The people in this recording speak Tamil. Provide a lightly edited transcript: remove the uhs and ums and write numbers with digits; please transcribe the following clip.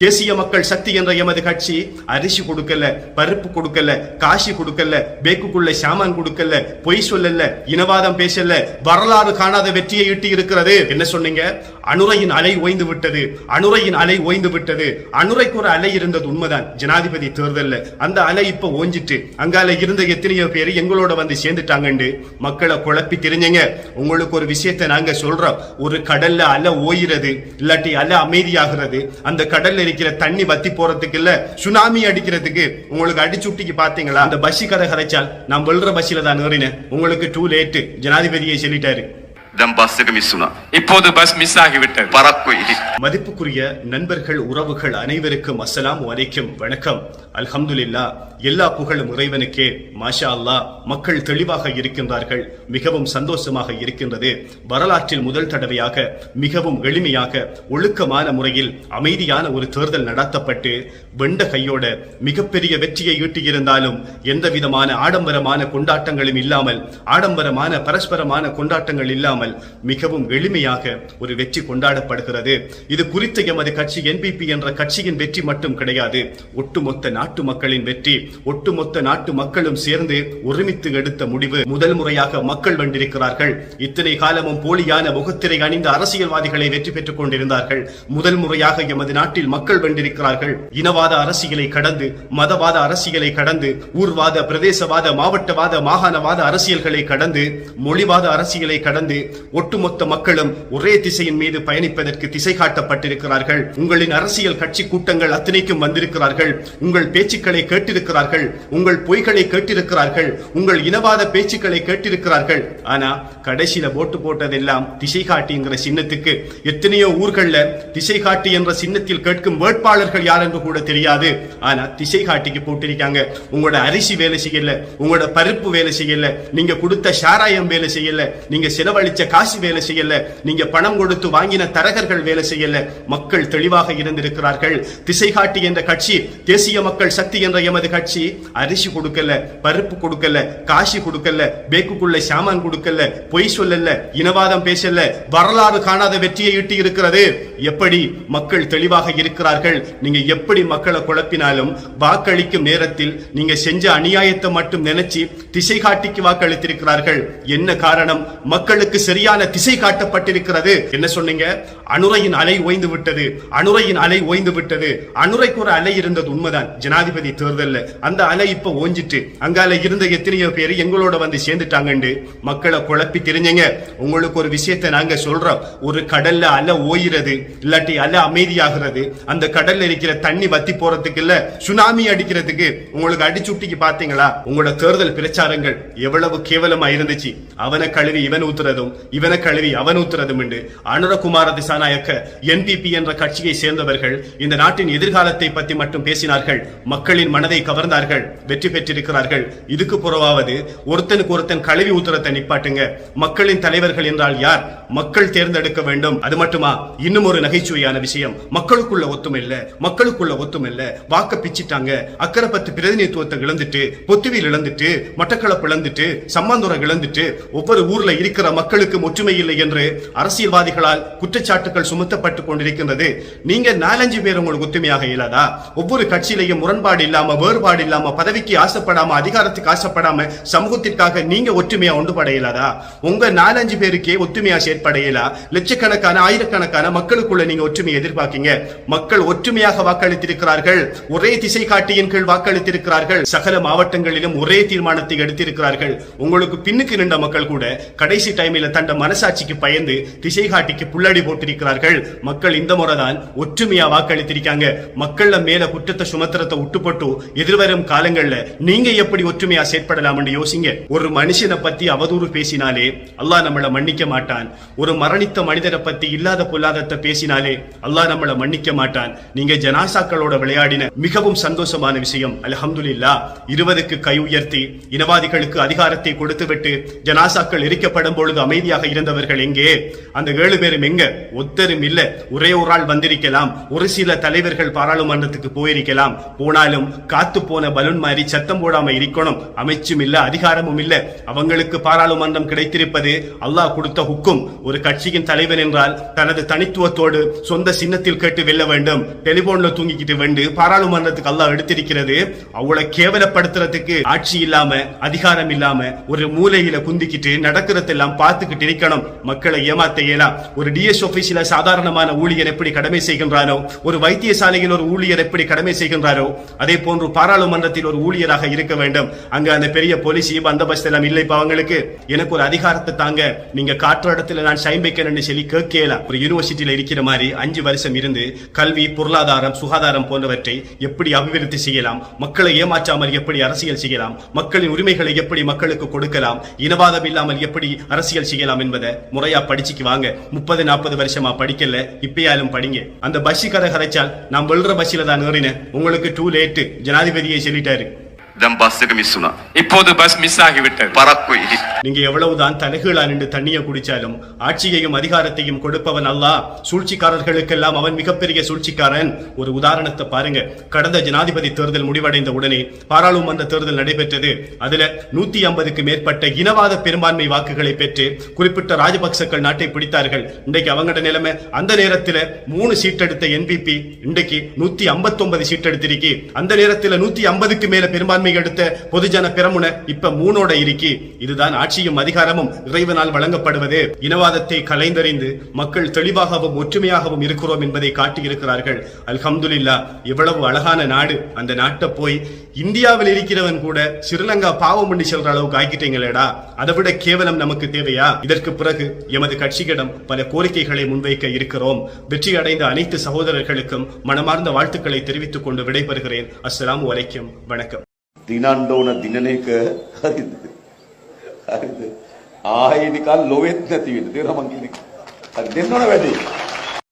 தேசிய மக்கள் சக்தி என்ற எமது கட்சி அரிசி கொடுக்கல, பருப்பு கொடுக்கல, காசி கொடுக்கல, பேக்குக்குள்ள சாமான் கொடுக்கல, பொய் சொல்லல, இனவாதம் பேசல, வரலாறு காணாத வெற்றியை ஈட்டி இருக்கிறது. என்ன சொன்னீங்க? அனுரையின் அலை ஓய்ந்து விட்டது, அனுரையின் அலை ஓய்ந்து விட்டது. அனுரைக்கு ஒரு அலை இருந்தது உண்மைதான் ஜனாதிபதி தேர்தல்ல. அந்த அலை இப்ப ஓஞ்சிட்டு அங்கால இருந்த எத்தனையோ பேர் எங்களோட வந்து சேர்ந்துட்டாங்கண்டு மக்களை குழப்பி தெரிஞ்சங்க. உங்களுக்கு ஒரு விஷயத்தை நாங்க சொல்றோம். ஒரு கடல்ல அலை ஓயிறது இல்லாட்டி அலை அமைதியாகிறது. அந்த கடல்ல இருக்கிற தண்ணி வத்தி போறதுக்கு இல்ல, சுனாமி அடிக்கிறதுக்கு. உங்களுக்கு அடிச்சுட்டிக்கு பாத்தீங்களா? அந்த பஸ் கதை கதைச்சால் நான் வெல்ற பஸ்ல தான் ஏறினேன். உங்களுக்கு டூ லேட், ஜனாதிபதியை சொல்லிட்டாரு. இப்போது பஸ் மிஸ் ஆகிவிட்டது. மதிப்புக்குரிய நண்பர்கள், உறவுகள் அனைவருக்கும் அஸ்ஸலாமு அலைக்கும், வணக்கம். அல்ஹம்துலில்லாஹ், எல்லா புகழும் இறைவனுக்கே. மாஷா அல்லாஹ், மக்கள் தெளிவாக இருக்கின்றார்கள், மிகவும் சந்தோஷமாக இருக்கின்றது. வரலாற்றில் முதல் தடவையாக மிகவும் எளிமையாக ஒழுக்கமான முறையில் அமைதியான ஒரு தேர்தல் நடத்தப்பட்டு வெண்ட கையோட மிகப்பெரிய வெற்றியை ஈட்டியிருந்தாலும் எந்த விதமான ஆடம்பரமான கொண்டாட்டங்களும் இல்லாமல், ஆடம்பரமான பரஸ்பரமான கொண்டாட்டங்கள் இல்லாமல் மிகவும் எளிமையாக ஒரு வெற்றி கொண்டாடப்படுகிறது. இது குறித்த எமது கட்சி என்பிபி என்ற கட்சியின் வெற்றி மட்டும் கிடையாது, ஒட்டுமொத்த நாட்டு மக்களின் வெற்றி. ஒட்டுமொத்த நாட்டு மக்களும் சேர்ந்து ஒருமித்து எடுத்த முடிவு. முதல் முறையாக மக்கள் வென்றிருக்கிறார்கள். இத்தனை காலமும் போலியான முகத்திரை அணிந்த அரசியல்வாதிகளை வெற்றி பெற்றுக் கொண்டிருந்தார்கள். முதல் முறையாக எமது நாட்டில் மக்கள் வென்றிருக்கிறார்கள். இனவாத அரசியலை கடந்து, மதவாத அரசியலை கடந்து, ஊர்வாத, பிரதேசவாத, மாவட்டவாத, மாகாணவாத அரசியல்களை கடந்து, மொழிவாத அரசியலை கடந்து ஒட்டுமொத்த மக்களும் ஒரே திசையின் மீது பயணிப்பதற்கு திசை காட்டப்பட்டிருக்கிறார்கள். உங்களின் அரசியல் கட்சி கூட்டங்கள் அத்தனைக்கும் வந்திருக்கிறார்கள். உங்கள் பேச்சுக்களை கேட்டிருக்கிறார்கள், உங்கள் பொய்களை கேட்டிருக்கிறார்கள், உங்கள் இனவாத பேச்சுக்களை கேட்டிருக்கிறார்கள். ஆனா கடைசியில போட்டு போட்டதெல்லாம் திசை காட்டிங்கிற சின்னத்துக்கு. எத்தனையோ ஊர்கள்ல திசை காட்டி என்ற சின்னத்தில் கேட்கும் வேட்பாளர்கள் யார் என்று கூட தெரியாது. ஆனா திசை காட்டிக்கு போட்டிருக்காங்க. உங்களோட அரிசி வேலை செய்யல, உங்களோட பருப்பு வேலை செய்யல, நீங்க கொடுத்த சாராயம் வேலை செய்யல, நீங்க செலவழிச்ச காசு வேலை செய்யல, நீங்க பணம் கொடுத்து வாங்கின தரகர்கள் வேலை செய்யல. மக்கள் தெளிவாக இருந்திருக்கிறார்கள். திசை காட்டி என்ற கட்சி, தேசிய மக்கள் சக்தி என்ற எமது கட்சி அரிசி கொடுக்கல, பருப்பு கொடுக்கல, காசி கொடுக்கல, பேக்குக்குள்ள சாமான் கொடுக்கல, பொய் சொல்லல, இனவாதம் பேசல, வரலாறு காணாத வெற்றியை ஈட்டி இருக்கிறது. எப்படி மக்கள் தெளிவாக இருக்கிறார்கள். நீங்க எப்படி மக்களை குழப்பினாலும் வாக்களிக்கும் நேரத்தில் நீங்க செஞ்ச அநியாயத்தை மட்டும் நினைச்சு திசை காட்டிக்கு வாக்களித்திருக்கிறார்கள். என்ன காரணம்? மக்களுக்கு சரியான திசை காட்டப்பட்டிருக்கிறது. என்ன சொன்னீங்க? அனுரையின் அலை ஓய்ந்து விட்டது, அனுரையின் அலை ஓய்ந்து விட்டது. அனுரைக்கு ஒரு அலை இருந்தது உண்மைதான் ஜனாதிபதி தேர்தல்ல. அந்த அலை இப்ப ஓஞ்சிட்டு அங்கால இருந்த எத்தனையோ பேர் எங்களோட வந்து சேர்ந்துட்டாங்கண்டு மக்களை குழப்பி தெரிஞ்சங்க. உங்களுக்கு ஒரு விஷயத்தை நாங்க சொல்றோம். ஒரு கடல்ல அலை ஓயிறது இல்லாட்டி அலை அமைதியாகிறது. அந்த கடல்ல இருக்கிற தண்ணி வத்தி போறதுக்கு இல்ல, சுனாமி அடிக்கிறதுக்கு. உங்களுக்கு அடிச்சுட்டிக்கு பாத்தீங்களா? உங்களோட தேர்தல் பிரச்சாரங்கள் எவ்வளவு கேவலமா இருந்துச்சு. அவனை கழுவி இவன் ஊத்துறதும், இவனை கழுவி அவன் ஊத்துறதும் உண்டு. அனுரகுமார திசாநாயக்க என்பிபி என்ற கட்சியை சேர்ந்தவர்கள் இந்த நாட்டின் எதிர்காலத்தை பற்றி மட்டும் பேசினார்கள். மக்களின் மனதை கவர்ந்தார்கள், வெற்றி பெற்றிருக்கிறார்கள். இதுக்கு புறவாவது ஒருத்தனுக்கு ஒருத்தன் கழுவி ஊத்துறதை நிப்பாட்டுங்க. மக்களின் தலைவர்கள் என்றால் யார்? மக்கள் தேர்ந்தெடுக்க வேண்டும். அது மட்டுமா? இன்னும் ஒரு நகைச்சுவையான விஷயம். மக்களுக்குள்ள ஒத்துமில்ல, மக்களுக்குள்ள ஒத்துமில்ல. வாக்க பிச்சிட்டாங்க. அக்கரைப்பத்து பிரதிநிதித்துவத்தை இழந்துட்டு, பொத்துவில் இழந்துட்டு, மட்டக்களப்பு இழந்துட்டு, சம்மாந்துறை இழந்துட்டு, ஒவ்வொரு ஊர்ல இருக்கிற மக்களுக்கு ஒற்றுமை இல்லை என்று அரசியல்வாதிகளால் குற்றச்சாட்டுகள் சுமத்தப்பட்டுக் கொண்டிருக்கின்றது. நீங்க 4-5 பேர் உங்களுக்கு ஒற்றுமையாக இயலாதா? ஒவ்வொரு கட்சியிலையும் முரண்பாடு இல்லாம, வேறுபாடு இல்லாம, பதவிக்கு ஆசைப்படாம, அதிகாரத்துக்கு ஆசைப்படாம, சமூகத்திற்காக நீங்க ஒற்றுமையா ஒன்றுபட இயலாதா? உங்க 4-5 பேருக்கே ஒற்றுமையா செயற்பட இயலா? லட்சக்கணக்கான, ஆயிரக்கணக்கான மக்களுக்குள்ள நீங்க ஒற்றுமையை எதிர்பார்க்கீங்க. மக்கள் ஒற்றுமையாக வாக்களித்திருக்கிறார்கள். ஒரே திசை காட்டியின் கீழ் வாக்களித்திருக்கிறார்கள். சகல மாவட்டங்களிலும் ஒரே தீர்மானத்தை எடுத்திருக்கிறார்கள். உங்களுக்கு பின்னுக்கு நின்ற மக்கள் கூட கடைசி டைமில் தண்ட மனசாட்சிக்கு பயந்து திசை காட்டிக்கு புள்ளடி போட்டிருக்கிறார்கள். மக்கள் இந்த முறைதான் ஒற்றுமையா வாக்களித்திருக்காங்க. மக்கள் மேல குற்றத்தை சுமத்திரத்தை விட்டுப்பட்டு எதிர்வரும் காலங்கள்ல நீங்க எப்படி ஒற்றுமையா செயற்படலாம் என்று யோசிங்க. ஒரு மனுஷனை பத்தி அவதூறு பேசினாலே அல்லாஹ் நம்மளை மன்னிக்க மாட்டான். ஒரு மரணித்த மனிதரை பத்தி இல்லாத பொல்லாதத்தை பேசினாலே அல்லாஹ் நம்மளை மன்னிக்க மாட்டான். நீங்க ஜனாசாக்களோட விளையாடின மிகவும் சந்தோஷமான விஷயம். அல்ஹம்துலில்லாஹ். 20க்கு கை உயர்த்தி இனவாதிகளுக்கு அதிகாரத்தை கொடுத்துவிட்டு ஜனாசாக்கள் எரிக்கப்படும் பொழுது அமைதியாக எம்பியாக இருந்தவர்கள் எங்கே? அந்த 7 பேரும் எங்க? ஒத்தரும் இல்ல. ஒரே ஒரு ஆள் வந்திருக்கலாம், ஒரு சில தலைவர்கள் பாராளுமன்றத்துக்கு போயிருக்கலாம். போனாலும் காத்து போன பலூன் மாதிரி சத்தம் போடாம இருக்கணும். அமைச்சும் இல்ல, அதிகாரமும் இல்ல. அவங்களுக்கு பாராளுமன்றம் கிடைத்திருப்பது அல்லாஹ் கொடுத்த ஹுக்கும். ஒரு கட்சியின் தலைவர் என்றால் தனது தனித்துவத்தோடு சொந்த சின்னத்தில் கேட்டு வெல்ல வேண்டும். டெலிபோன்ல தூங்கிக்கிட்டு வந்து பாராளுமன்றத்துக்கு அல்லாஹ் எடுத்திருக்கிறது. அவளை கேவலப்படுத்துறதுக்கு ஆட்சி இல்லாம, அதிகாரம் இல்லாம, ஒரு மூலையில குந்திக்கிட்டு நடக்கிறதெல்லாம் பார்த்துக்கிட்டு இருக்கணும். மக்களை ஏமாத்த இயலாம். ஒரு டிஎஸ் ஆபீஸ்ல சாதாரணமான ஊழியர் எப்படி கடமை செய்கின்றாரோ, ஒரு வைத்தியசாலையில் ஒரு ஊழியர் எப்படி கடமை செய்கின்றாரோ, அதே போன்று பாராளுமன்றத்தில் ஒரு ஊழியராக இருக்க வேண்டும். அங்க அந்த பெரிய போலீஸ் பந்தோபஸ்து எல்லாம் இல்லை. இப்ப அவங்களுக்கு எனக்கு ஒரு அதிகாரத்தை தாங்க, நீங்க காற்று இடத்துல நான் சைன் வைக்கணும்னு சொல்லி கேட்கலாம். ஒரு யூனிவர்சிட்டியில இருக்கிற மாதிரி 5 வருஷம் இருந்து கல்வி, பொருளாதாரம், சுகாதாரம் போன்றவற்றை எப்படி அபிவிருத்தி செய்யலாம், மக்களை ஏமாற்றாமல் எப்படி அரசியல் செய்யலாம், மக்களின் உரிமைகளை எப்படி மக்களுக்கு கொடுக்கலாம், இனவாதம் இல்லாமல் எப்படி அரசியல் செய்யலாம் என்பதை முறையா படிச்சுக்கு வாங்க. 30-40 வருஷமா படிக்கல, இப்பயாலும் படிங்க. அந்த பஸ் கதை கரைச்சால் நான் வெல்ற பஸ்ல தான் ஏறினேன், உங்களுக்கு டூ லேட், ஜனாதிபதியை சொல்லிட்டாரு. දැන් බස් එක මිස් වුණා. இப்போது பஸ் மிஸ் ஆகிவிட்டது. පරක්කුයි. நீங்க எவ்வளவுதான் தலைகீழா நின்று தண்ணியை குடிச்சாலும் ஆட்சியையும் அதிகாரத்தையும் கொடுப்பவன் அல்லாஹ். சூழ்ச்சிக்காரர்களுக்கெல்லாம் அவன் மிகப்பெரிய சூழ்ச்சிக்காரன். ஒரு உதாரணத்தை பாருங்க. கடந்த ஜனாதிபதி தேர்தல் முடிவடைந்த உடனே பாராளுமன்ற தேர்தல் நடைபெற்றது. அதுல 150க்கு மேற்பட்ட இனவாத பெரும்பான்மை வாக்குகளை பெற்று குறிப்பிட்ட ராஜபக்சக்கள் நாட்டை பிடித்தார்கள். இன்றைக்கு அவங்களோட நிலைமை, அந்த நேரத்தில் 3 சீட் எடுத்த என்பிபி இன்றைக்கு 159 சீட் எடுத்திருக்கு. அந்த நேரத்தில் 150க்கு மேல பெரும்பான்மை எடுத்த பொதுஜன பெரமுன இப்ப 3ஓட இருக்கி. இதுதான் ஆட்சியும் அதிகாரமும் இறைவனால் வழங்கப்படுவது. இனவாதத்தை கலைந்தறிந்து மக்கள் தெளிவாகவும் ஒற்றுமையாகவும் இருக்கிறோம் என்பதை காட்டியிருக்கிறார்கள். அல்ஹம்துலில்லாஹ். எவ்வளவு அழகான நாடு. அந்த நாட்டை போய் இந்தியாவில் இருக்கிறவன் கூட ஸ்ரீலங்கா பாவம் பண்ணி செல்ற அளவுக்கு ஆக்கிட்டீங்களேடா. அதை விட கேவலம் நமக்கு தேவையா? இதற்கு பிறகு எமது கட்சியிடம் பல கோரிக்கைகளை முன்வைக்க இருக்கிறோம். வெற்றி அடைந்த அனைத்து சகோதரர்களுக்கும் மனமார்ந்த வாழ்த்துக்களை தெரிவித்துக் கொண்டு விடைபெறுகிறேன். அஸ்ஸலாமு அலைக்கும். வணக்கம். දිනන්න ඕන දිනන එක හරිද? හරිද? ආයේ නිකන් ලොවෙත් නැති වෙන්න. තේරෙනවද මං කියන්නේ? හරි දෙන්න ඕන වැඩි.